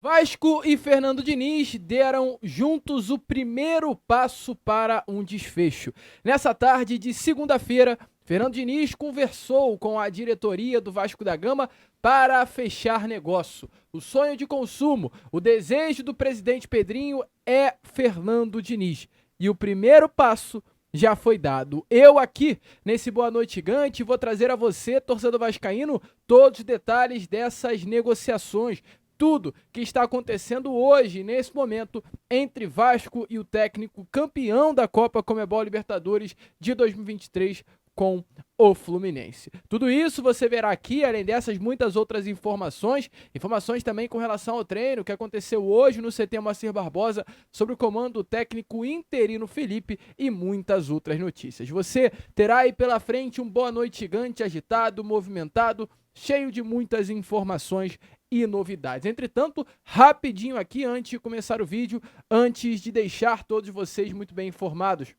Vasco e Fernando Diniz deram juntos o primeiro passo para um desfecho. Nessa tarde de segunda-feira, Fernando Diniz conversou com a diretoria do Vasco da Gama para fechar negócio. O sonho de consumo, o desejo do presidente Pedrinho é Fernando Diniz. E o primeiro passo já foi dado. Eu aqui, nesse Boa Noite Gigante, vou trazer a você, torcedor vascaíno, todos os detalhes dessas negociações, tudo que está acontecendo hoje, nesse momento, entre Vasco e o técnico campeão da Copa Conmebol Libertadores de 2023 com o Fluminense. Tudo isso você verá aqui, além dessas muitas outras informações também com relação ao treino que aconteceu hoje no CT Moacir Barbosa, sobre o comando técnico interino Felipe e muitas outras notícias. Você terá aí pela frente um Boa Noite Gigante agitado, movimentado, cheio de muitas informações e novidades. Entretanto, rapidinho aqui, antes de começar o vídeo, antes de deixar todos vocês muito bem informados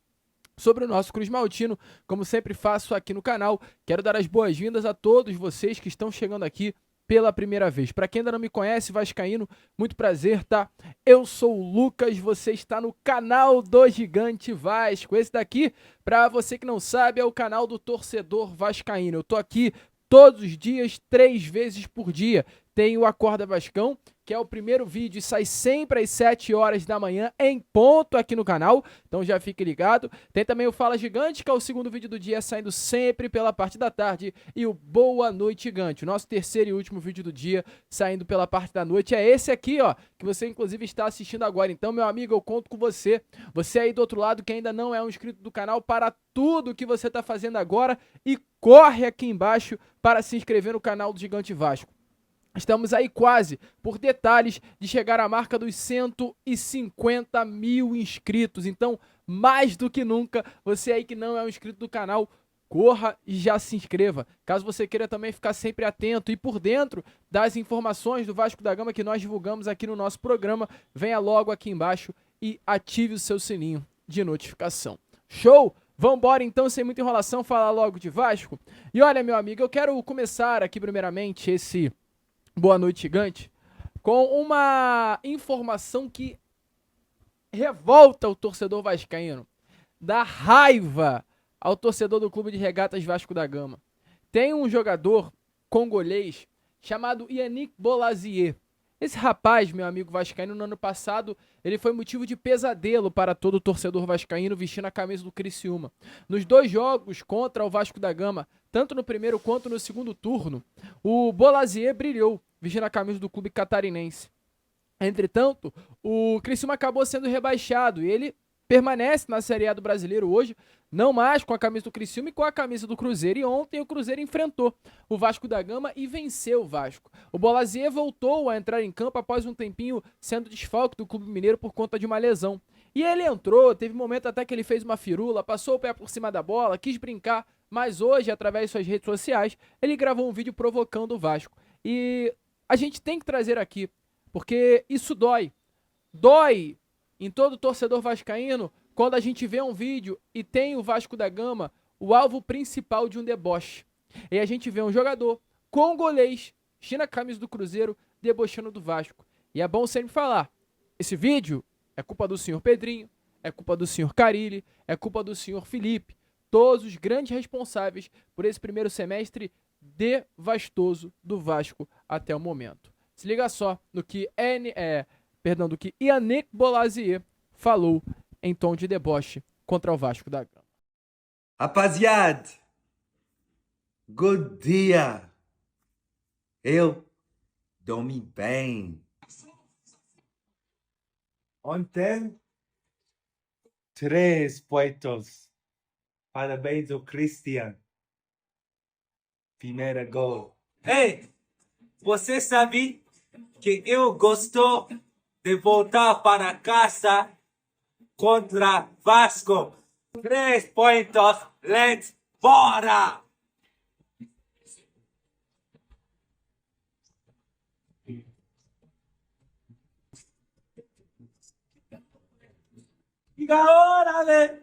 sobre o nosso Cruz Maltino, como sempre faço aqui no canal, quero dar as boas-vindas a todos vocês que estão chegando aqui pela primeira vez. Para quem ainda não me conhece, vascaíno, muito prazer, tá? Eu sou o Lucas, você está no canal do Gigante Vasco. Esse daqui, para você que não sabe, é o canal do torcedor vascaíno. Eu tô aqui todos os dias, 3 vezes por dia. Tem o Acorda Vascão, que é o primeiro vídeo e sai sempre às 7 horas da manhã, em ponto aqui no canal, então já fique ligado. Tem também o Fala Gigante, que é o segundo vídeo do dia, saindo sempre pela parte da tarde, e o Boa Noite Gigante, o nosso terceiro e último vídeo do dia, saindo pela parte da noite, é esse aqui, ó, que você inclusive está assistindo agora. Então, meu amigo, eu conto com você, você aí do outro lado que ainda não é um inscrito do canal, para tudo que você está fazendo agora e corre aqui embaixo para se inscrever no canal do Gigante Vasco. Estamos aí quase, por detalhes, de chegar à marca dos 150 mil inscritos. Então, mais do que nunca, você aí que não é um inscrito do canal, corra e já se inscreva. Caso você queira também ficar sempre atento e por dentro das informações do Vasco da Gama que nós divulgamos aqui no nosso programa, venha logo aqui embaixo e ative o seu sininho de notificação. Show? Vambora então, sem muita enrolação, falar logo de Vasco. E olha, meu amigo, eu quero começar aqui primeiramente esse Boa Noite Gigante com uma informação que revolta o torcedor vascaíno, dá raiva ao torcedor do Clube de Regatas Vasco da Gama. Tem um jogador congolês chamado Yannick Bolazier. Esse rapaz, meu amigo vascaíno, no ano passado, ele foi motivo de pesadelo para todo torcedor vascaíno vestindo a camisa do Criciúma. Nos 2 jogos contra o Vasco da Gama, tanto no primeiro quanto no segundo turno, o Bolazier brilhou vestindo a camisa do clube catarinense. Entretanto, o Criciúma acabou sendo rebaixado e ele permanece na Série A do Brasileiro hoje, não mais com a camisa do Criciúma e com a camisa do Cruzeiro. E ontem o Cruzeiro enfrentou o Vasco da Gama e venceu o Vasco. O Bolazier voltou a entrar em campo após um tempinho sendo desfalque do Clube Mineiro por conta de uma lesão. E ele entrou, teve um momento até que ele fez uma firula, passou o pé por cima da bola, quis brincar, mas hoje, através de suas redes sociais, ele gravou um vídeo provocando o Vasco. E a gente tem que trazer aqui, porque isso dói. Dói em todo torcedor vascaíno quando a gente vê um vídeo e tem o Vasco da Gama, o alvo principal de um deboche. E a gente vê um jogador congolês, vestindo a camisa do Cruzeiro, debochando do Vasco. E é bom sempre falar, esse vídeo é culpa do senhor Pedrinho, é culpa do senhor Carilli, é culpa do senhor Felipe, todos os grandes responsáveis por esse primeiro semestre devastoso do Vasco até o momento. Se liga só no que do que Yannick Bolazier falou em tom de deboche contra o Vasco da Gama. Rapaziada, good dia. Eu dormi bem. Ontem, 3 pontos. Parabéns ao Christian. Primeiro gol. Ei, você sabe que eu gosto de voltar para casa contra Vasco. 3 pontos, let's bora! Fica hora, né?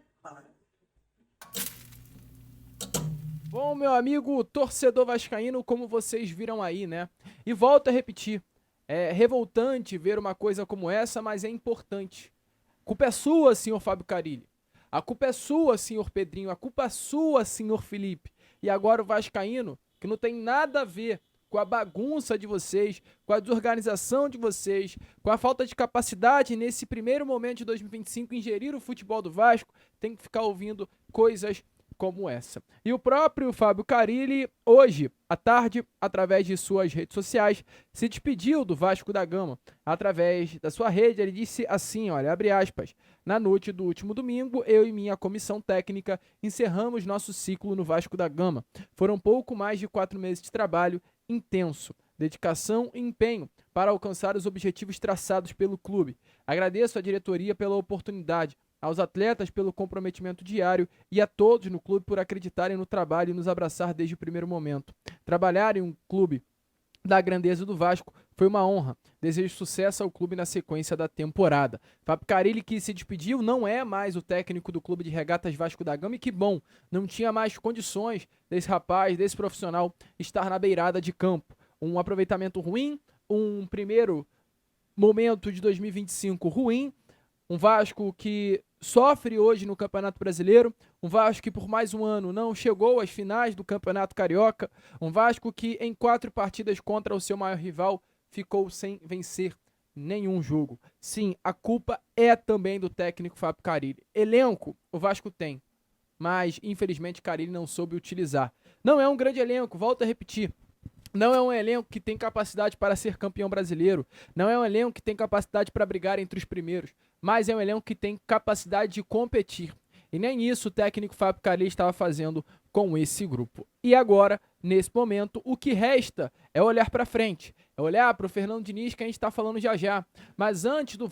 Bom, meu amigo torcedor vascaíno, como vocês viram aí, né? E volto a repetir, É revoltante ver uma coisa como essa, mas é importante. A culpa é sua, senhor Fábio Carille. A culpa é sua, senhor Pedrinho. A culpa é sua, senhor Felipe. E agora o vascaíno, que não tem nada a ver com a bagunça de vocês, com a desorganização de vocês, com a falta de capacidade nesse primeiro momento de 2025 em gerir o futebol do Vasco, tem que ficar ouvindo coisas como essa. E o próprio Fábio Carille, hoje à tarde, através de suas redes sociais, se despediu do Vasco da Gama. Através da sua rede, ele disse assim, olha, abre aspas, na noite do último domingo, eu e minha comissão técnica encerramos nosso ciclo no Vasco da Gama. Foram pouco mais de 4 meses de trabalho intenso, dedicação e empenho para alcançar os objetivos traçados pelo clube. Agradeço à diretoria pela oportunidade, aos atletas pelo comprometimento diário e a todos no clube por acreditarem no trabalho e nos abraçar desde o primeiro momento. Trabalhar em um clube da grandeza do Vasco foi uma honra. Desejo sucesso ao clube na sequência da temporada. Fábio Carille, que se despediu, não é mais o técnico do clube de regatas Vasco da Gama e que bom, não tinha mais condições desse rapaz, desse profissional estar na beirada de campo. Um aproveitamento ruim, um primeiro momento de 2025 ruim, um Vasco que sofre hoje no Campeonato Brasileiro, um Vasco que por mais um ano não chegou às finais do Campeonato Carioca, um Vasco que em 4 partidas contra o seu maior rival ficou sem vencer nenhum jogo. Sim, a culpa é também do técnico Fábio Carille. Elenco o Vasco tem, mas infelizmente Carille não soube utilizar. Não é um grande elenco, volto a repetir. Não é um elenco que tem capacidade para ser campeão brasileiro. Não é um elenco que tem capacidade para brigar entre os primeiros. Mas é um elenco que tem capacidade de competir. E nem isso o técnico Fábio Carille estava fazendo com esse grupo. E agora, nesse momento, o que resta é olhar para frente. É olhar para o Fernando Diniz, que a gente está falando já já. Mas antes do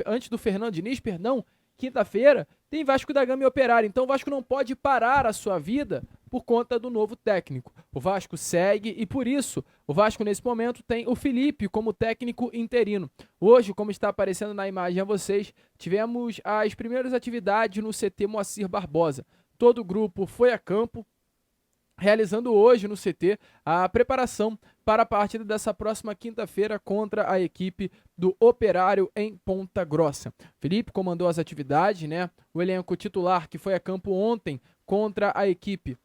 antes do Fernando Diniz, quinta-feira, tem Vasco da Gama e Operário. Então o Vasco não pode parar a sua vida por conta do novo técnico. O Vasco segue e por isso o Vasco nesse momento tem o Felipe como técnico interino. Hoje, como está aparecendo na imagem a vocês, tivemos as primeiras atividades no CT Moacir Barbosa. Todo o grupo foi a campo, realizando hoje no CT a preparação para a partida dessa próxima quinta-feira contra a equipe do Operário em Ponta Grossa. Felipe comandou as atividades, né? O elenco titular que foi a campo ontem contra a equipe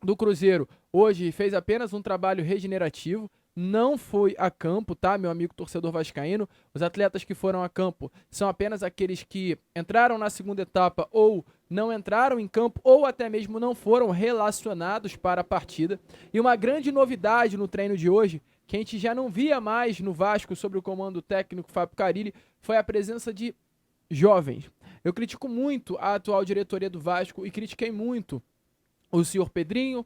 do Cruzeiro hoje fez apenas um trabalho regenerativo, não foi a campo, tá, meu amigo torcedor vascaíno? Os atletas que foram a campo são apenas aqueles que entraram na segunda etapa ou não entraram em campo ou até mesmo não foram relacionados para a partida. E uma grande novidade no treino de hoje, que a gente já não via mais no Vasco sob o comando técnico Fábio Carille, foi a presença de jovens. Eu critico muito a atual diretoria do Vasco e critiquei muito o senhor Pedrinho,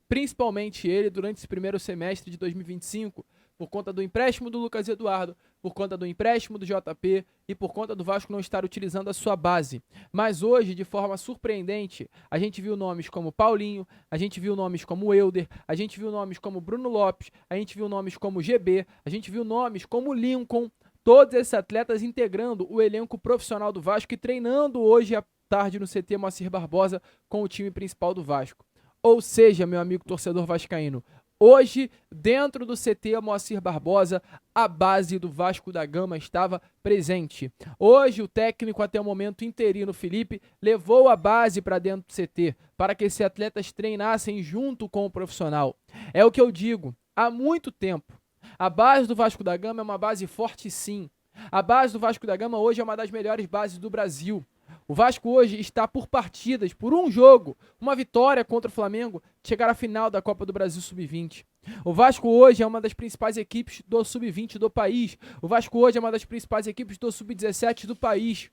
principalmente ele, durante esse primeiro semestre de 2025, por conta do empréstimo do Lucas Eduardo, por conta do empréstimo do JP e por conta do Vasco não estar utilizando a sua base. Mas hoje, de forma surpreendente, a gente viu nomes como Paulinho, a gente viu nomes como Euder, a gente viu nomes como Bruno Lopes, a gente viu nomes como GB, a gente viu nomes como Lincoln, todos esses atletas integrando o elenco profissional do Vasco e treinando hoje à tarde no CT Moacir Barbosa com o time principal do Vasco. Ou seja, meu amigo torcedor vascaíno, hoje, dentro do CT Moacir Barbosa, a base do Vasco da Gama estava presente. Hoje, o técnico, até o momento interino, Felipe, levou a base para dentro do CT, para que esses atletas treinassem junto com o profissional. É o que eu digo, há muito tempo. A base do Vasco da Gama é uma base forte, sim. A base do Vasco da Gama hoje é uma das melhores bases do Brasil. O Vasco hoje está por partidas, por um jogo, uma vitória contra o Flamengo, chegar à final da Copa do Brasil Sub-20. O Vasco hoje é uma das principais equipes do Sub-20 do país. O Vasco hoje é uma das principais equipes do Sub-17 do país.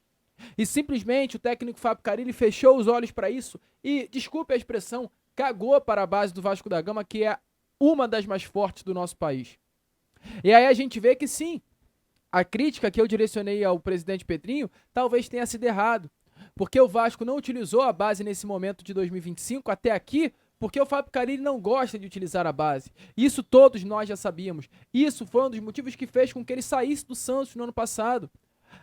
E simplesmente o técnico Fábio Carille fechou os olhos para isso e, desculpe a expressão, cagou para a base do Vasco da Gama, que é uma das mais fortes do nosso país. E aí a gente vê que sim, a crítica que eu direcionei ao presidente Pedrinho talvez tenha sido errado. Porque o Vasco não utilizou a base nesse momento de 2025 até aqui, porque o Fábio Carille não gosta de utilizar a base. Isso todos nós já sabíamos. Isso foi um dos motivos que fez com que ele saísse do Santos no ano passado.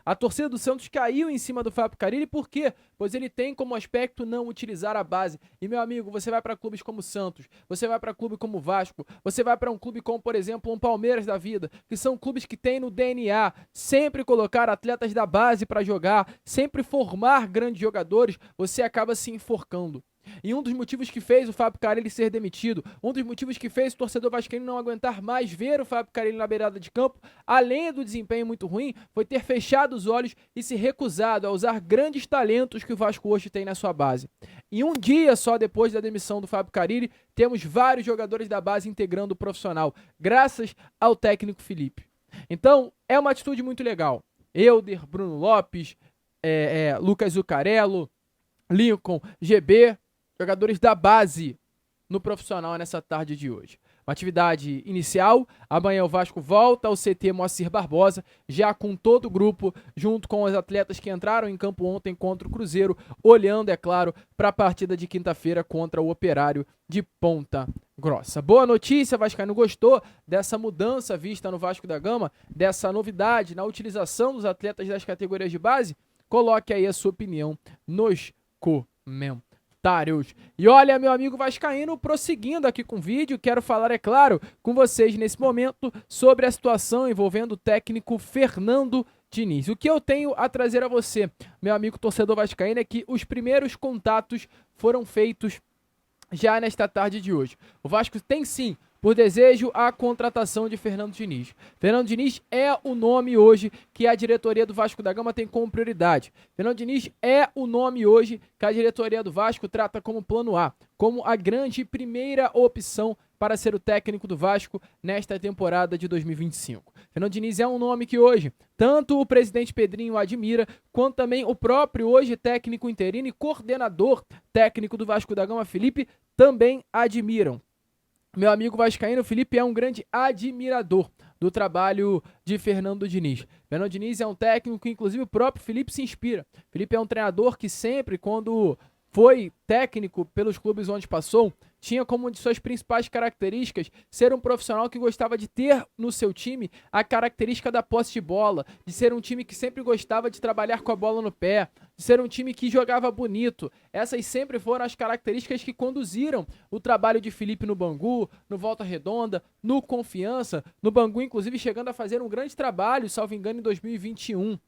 A torcida do Santos caiu em cima do Fábio Carille, por quê? Pois ele tem como aspecto não utilizar a base. E, meu amigo, você vai para clubes como Santos, você vai para clube como Vasco, você vai para um clube como, por exemplo, um Palmeiras da vida, que são clubes que têm no DNA sempre colocar atletas da base para jogar, sempre formar grandes jogadores, você acaba se enforcando. E um dos motivos que fez o Fábio Carille ser demitido, um dos motivos que fez o torcedor vascaíno não aguentar mais ver o Fábio Carille na beirada de campo, além do desempenho muito ruim, foi ter fechado os olhos e se recusado a usar grandes talentos que o Vasco hoje tem na sua base. E um dia só depois da demissão do Fábio Carille, temos vários jogadores da base integrando o profissional, graças ao técnico Felipe. Então, é uma atitude muito legal. Elder, Bruno Lopes, Lucas Zucarello, Lincoln, GB, jogadores da base no profissional nessa tarde de hoje. Uma atividade inicial, amanhã o Vasco volta ao CT Moacir Barbosa, já com todo o grupo, junto com os atletas que entraram em campo ontem contra o Cruzeiro, olhando, é claro, para a partida de quinta-feira contra o Operário de Ponta Grossa. Boa notícia, vascaíno, gostou dessa mudança vista no Vasco da Gama, dessa novidade na utilização dos atletas das categorias de base? Coloque aí a sua opinião nos comentários. E olha, meu amigo vascaíno, prosseguindo aqui com o vídeo, quero falar, é claro, com vocês nesse momento sobre a situação envolvendo o técnico Fernando Diniz. O que eu tenho a trazer a você, meu amigo torcedor vascaíno, é que os primeiros contatos foram feitos já nesta tarde de hoje. O Vasco tem sim, por desejo, a contratação de Fernando Diniz. Fernando Diniz é o nome hoje que a diretoria do Vasco da Gama tem como prioridade. Fernando Diniz é o nome hoje que a diretoria do Vasco trata como plano A, como a grande primeira opção para ser o técnico do Vasco nesta temporada de 2025. Fernando Diniz é um nome que hoje tanto o presidente Pedrinho admira, quanto também o próprio hoje técnico interino e coordenador técnico do Vasco da Gama, Felipe, também admiram. Meu amigo vascaíno, Felipe, é um grande admirador do trabalho de Fernando Diniz. Fernando Diniz é um técnico que, inclusive, o próprio Felipe se inspira. Felipe é um treinador que sempre, quando foi técnico pelos clubes onde passou, tinha como uma de suas principais características ser um profissional que gostava de ter no seu time a característica da posse de bola, de ser um time que sempre gostava de trabalhar com a bola no pé, de ser um time que jogava bonito. Essas sempre foram as características que conduziram o trabalho de Felipe no Bangu, no Volta Redonda, no Confiança, no Bangu, inclusive chegando a fazer um grande trabalho, salvo engano, em 2021.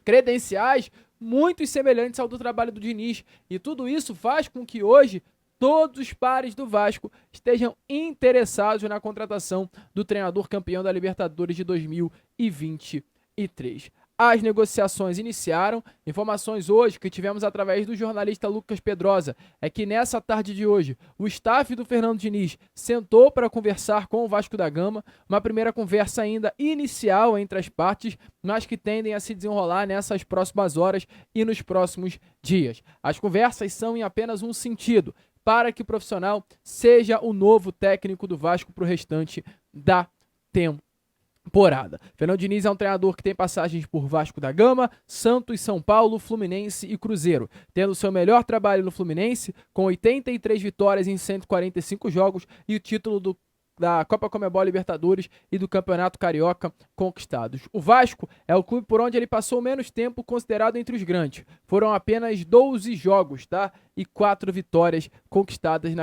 Credenciais muito semelhantes ao do trabalho do Diniz. E tudo isso faz com que hoje todos os pares do Vasco estejam interessados na contratação do treinador campeão da Libertadores de 2023. As negociações iniciaram. Informações hoje que tivemos através do jornalista Lucas Pedrosa é que nessa tarde de hoje o staff do Fernando Diniz sentou para conversar com o Vasco da Gama, uma primeira conversa ainda inicial entre as partes, mas que tendem a se desenrolar nessas próximas horas e nos próximos dias. As conversas são em apenas um sentido, para que o profissional seja o novo técnico do Vasco para o restante da temporada. Fernando Diniz é um treinador que tem passagens por Vasco da Gama, Santos, São Paulo, Fluminense e Cruzeiro, tendo seu melhor trabalho no Fluminense, com 83 vitórias em 145 jogos e o título da Copa Conmebol Libertadores e do Campeonato Carioca conquistados. O Vasco é o clube por onde ele passou menos tempo considerado entre os grandes. Foram apenas 12 jogos, tá? E 4 vitórias conquistadas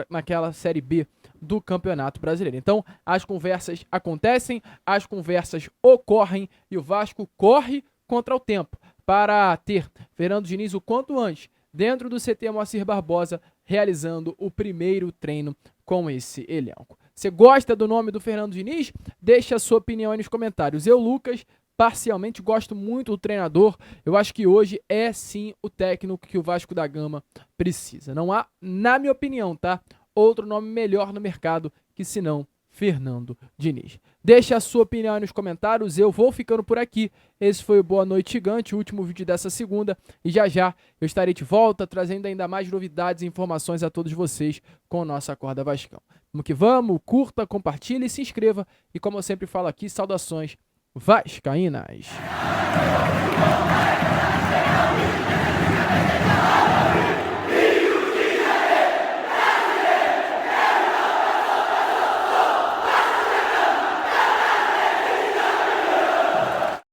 naquela Série B do Campeonato Brasileiro. Então, as conversas acontecem, as conversas ocorrem e o Vasco corre contra o tempo para ter Fernando Diniz o quanto antes dentro do CT Moacir Barbosa, realizando o primeiro treino com esse elenco. Você gosta do nome do Fernando Diniz? Deixa a sua opinião aí nos comentários. Eu, Lucas, parcialmente gosto muito do treinador. Eu acho que hoje é sim o técnico que o Vasco da Gama precisa. Não há, na minha opinião, tá? Outro nome melhor no mercado que senão Fernando Diniz. Deixa a sua opinião aí nos comentários, eu vou ficando por aqui. Esse foi o Boa Noite Gigante, o último vídeo dessa segunda, e já já eu estarei de volta, trazendo ainda mais novidades e informações a todos vocês com a nossa Acorda Vascão. Vamos que vamos, curta, compartilhe, se inscreva, e como eu sempre falo aqui, saudações vascaínas.